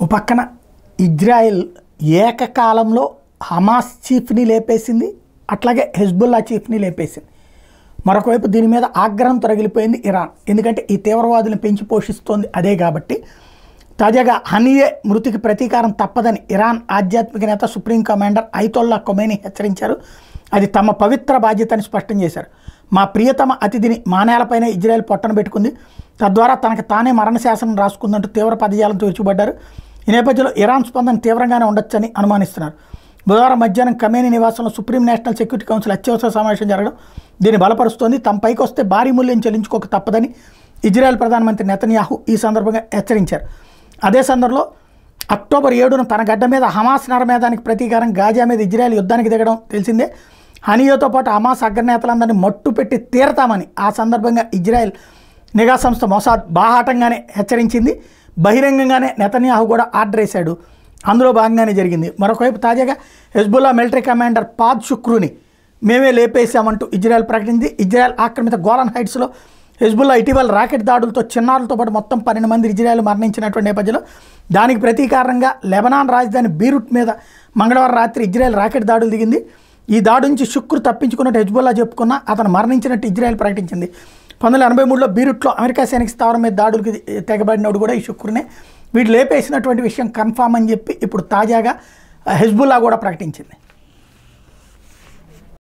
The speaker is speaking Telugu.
ఓ పక్కన ఇజ్రాయెల్ ఏకకాలంలో హమాస్ చీఫ్ని లేపేసింది, అట్లాగే హెజ్బుల్లా చీఫ్ని లేపేసింది. మరొకవైపు దీని మీద ఆగ్రహం తొలగిపోయింది ఇరాన్, ఎందుకంటే ఈ తీవ్రవాదులను పెంచి పోషిస్తోంది అదే కాబట్టి. తాజాగా హనియే మృతికి ప్రతీకారం తప్పదని ఇరాన్ ఆధ్యాత్మిక నేత సుప్రీం కమాండర్ అయతొల్లా ఖొమైనీ హెచ్చరించారు. అది తమ పవిత్ర బాధ్యతని స్పష్టం చేశారు. మా ప్రియతమ అతిథిని మానేలపైన ఇజ్రాయెల్ పొట్టన పెట్టుకుంది, తద్వారా తనకు తానే మరణశాసనం రాసుకుందంటూ తీవ్ర పదజాలంతో విరుచుబడ్డారు. ఈ నేపథ్యంలో ఇరాన్ స్పందన తీవ్రంగానే ఉండొచ్చని అనుమానిస్తున్నారు. బుధవారం మధ్యాహ్నం ఖమేనీ నివాసంలో సుప్రీం నేషనల్ సెక్యూరిటీ కౌన్సిల్ అత్యవసర సమావేశం జరగడం దీన్ని బలపరుస్తోంది. తమ పైకి వస్తే భారీ మూల్యం చెల్లించుకోక తప్పదని ఇజ్రాయెల్ ప్రధానమంత్రి నెతన్యాహు ఈ సందర్భంగా హెచ్చరించారు. అదే సందర్భంలో అక్టోబర్ 7న తన గడ్డ మీద హమాస్ నరమేధానికి ప్రతీకారం గాజా మీద ఇజ్రాయెల్ యుద్ధానికి దిగడం తెలిసిందే. హనియోతో పాటు హమాస్ అగ్రనేతలందరినీ మట్టు పెట్టి తీరతామని ఆ సందర్భంగా ఇజ్రాయెల్ నిఘా సంస్థ మొసాద్ బాహాటంగానే హెచ్చరించింది. బహిరంగంగానే నెతన్యాహు కూడా ఆర్డర్ వేశాడు, అందులో భాగంగానే జరిగింది. మరొకవైపు తాజాగా హెజ్బుల్లా మిలిటరీ కమాండర్ పాద్ షుక్రూని మేమే లేపేశామంటూ ఇజ్రాయెల్ ప్రకటించింది. ఇజ్రాయెల్ ఆక్రమిత గోలాన్ హైట్స్లో హెజ్బుల్లా ఇటీవల రాకెట్ దాడులతో చిన్నారులతో పాటు మొత్తం 12 మంది ఇజ్రాయెల్ మరణించినటువంటి నేపథ్యంలో దానికి ప్రతీకారంగా లెబనాన్ రాజధాని బీరూట్ మీద మంగళవారం రాత్రి ఇజ్రాయెల్ రాకెట్ దాడులు దిగింది. ఈ దాడి నుంచి శుక్రు తప్పించుకున్నట్టు హెజ్బుల్లా చెప్పుకున్నా అతను మరణించినట్టు ఇజ్రాయెల్ ప్రకటించింది. 1983లో బీరూట్లో అమెరికా సైనిక స్థావరం మీద దాడులకి తెగబడినప్పుడు కూడా ఈ శుక్రునే వీడు లేపేసినటువంటి విషయం కన్ఫామ్ అని చెప్పి ఇప్పుడు తాజాగా హెజ్బుల్లా కూడా ప్రకటించింది.